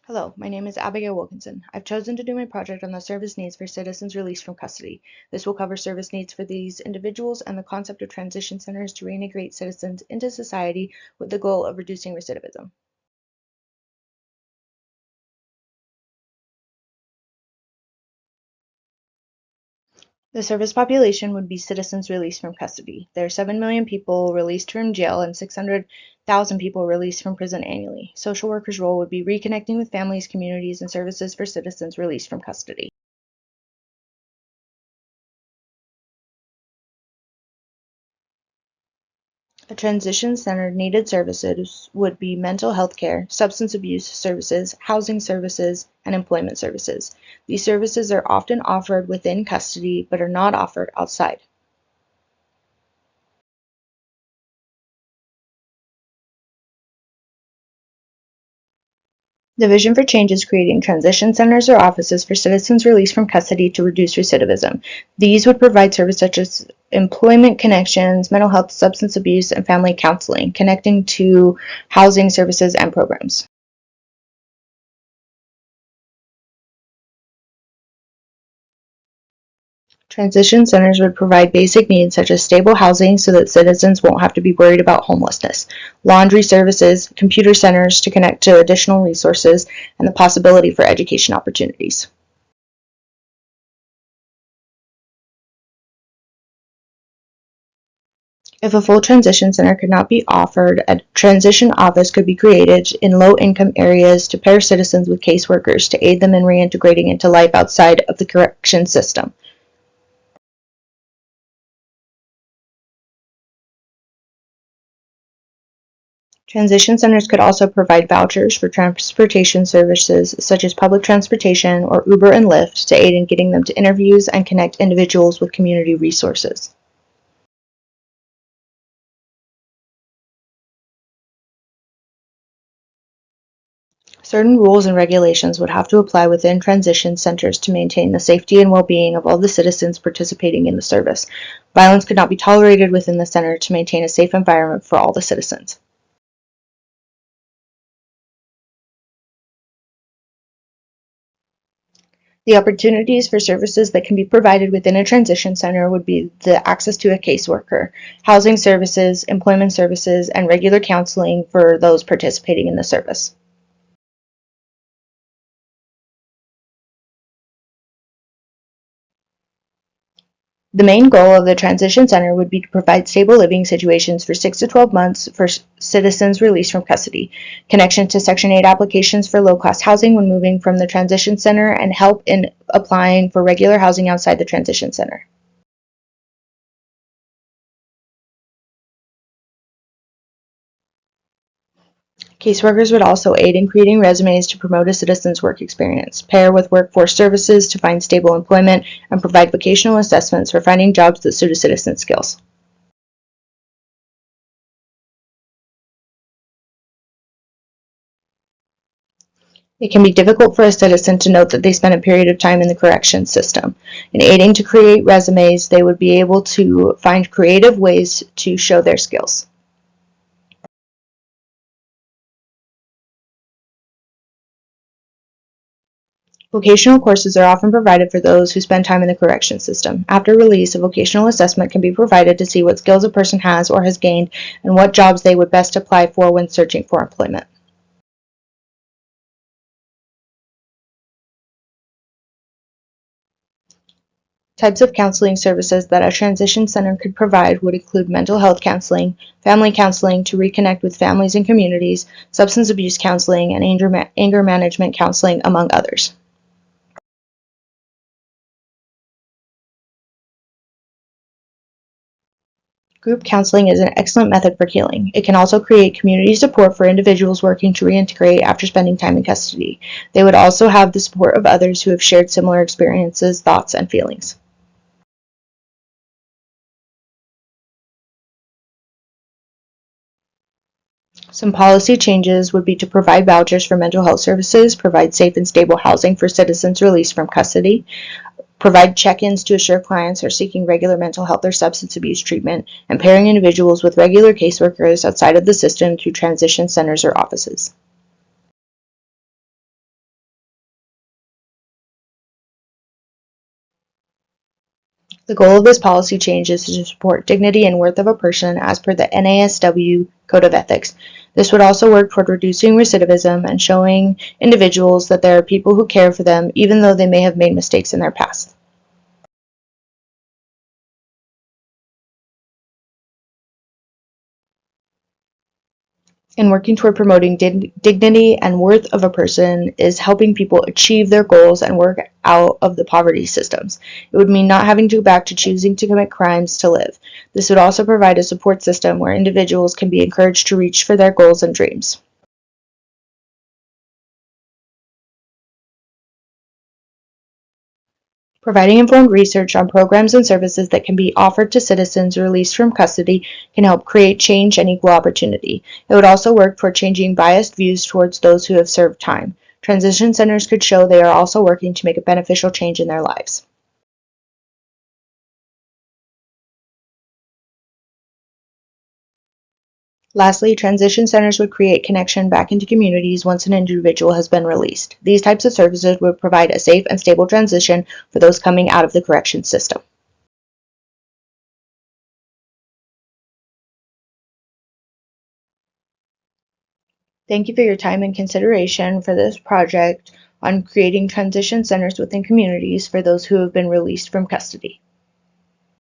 Hello, my name is Abigail Wilkinson. I've chosen to do my project on the service needs for citizens released from custody. This will cover service needs for these individuals and the concept of transition centers to reintegrate citizens into society with the goal of reducing recidivism. The service population would be citizens released from custody. There are 7 million people released from jail and 600,000 people released from prison annually. Social workers' role would be reconnecting with families, communities, and services for citizens released from custody. A transition-centered needed services would be mental health care, substance abuse services, housing services, and employment services. These services are often offered within custody but are not offered outside. The vision for change is creating transition centers or offices for citizens released from custody to reduce recidivism. These would provide services such as employment connections, mental health, substance abuse, and family counseling, connecting to housing services and programs. Transition centers would provide basic needs such as stable housing so that citizens won't have to be worried about homelessness, laundry services, computer centers to connect to additional resources, and the possibility for education opportunities. If a full transition center could not be offered, a transition office could be created in low-income areas to pair citizens with caseworkers to aid them in reintegrating into life outside of the correction system. Transition centers could also provide vouchers for transportation services such as public transportation or Uber and Lyft to aid in getting them to interviews and connect individuals with community resources. Certain rules and regulations would have to apply within transition centers to maintain the safety and well-being of all the citizens participating in the service. Violence could not be tolerated within the center to maintain a safe environment for all the citizens. The opportunities for services that can be provided within a transition center would be the access to a caseworker, housing services, employment services, and regular counseling for those participating in the service. The main goal of the transition center would be to provide stable living situations for 6 to 12 months for citizens released from custody, connection to Section 8 applications for low-cost housing when moving from the transition center, and help in applying for regular housing outside the transition center. Caseworkers would also aid in creating resumes to promote a citizen's work experience, pair with workforce services to find stable employment, and provide vocational assessments for finding jobs that suit a citizen's skills. It can be difficult for a citizen to note that they spent a period of time in the corrections system. In aiding to create resumes, they would be able to find creative ways to show their skills. Vocational courses are often provided for those who spend time in the correction system. After release, a vocational assessment can be provided to see what skills a person has or has gained and what jobs they would best apply for when searching for employment. Types of counseling services that a transition center could provide would include mental health counseling, family counseling to reconnect with families and communities, substance abuse counseling, and anger management counseling, among others. Group counseling is an excellent method for healing. It can also create community support for individuals working to reintegrate after spending time in custody. They would also have the support of others who have shared similar experiences, thoughts, and feelings. Some policy changes would be to provide vouchers for mental health services, provide safe and stable housing for citizens released from custody, provide check-ins to assure clients are seeking regular mental health or substance abuse treatment, and pairing individuals with regular caseworkers outside of the system through transition centers or offices. The goal of this policy change is to support dignity and worth of a person as per the NASW Code of Ethics. This would also work toward reducing recidivism and showing individuals that there are people who care for them even though they may have made mistakes in their past. And working toward promoting dignity and worth of a person is helping people achieve their goals and work out of the poverty systems. It would mean not having to go back to choosing to commit crimes to live. This would also provide a support system where individuals can be encouraged to reach for their goals and dreams. Providing informed research on programs and services that can be offered to citizens released from custody can help create change and equal opportunity. It would also work toward changing biased views towards those who have served time. Transition centers could show they are also working to make a beneficial change in their lives. Lastly, transition centers would create connection back into communities once an individual has been released. These types of services would provide a safe and stable transition for those coming out of the corrections system. Thank you for your time and consideration for this project on creating transition centers within communities for those who have been released from custody.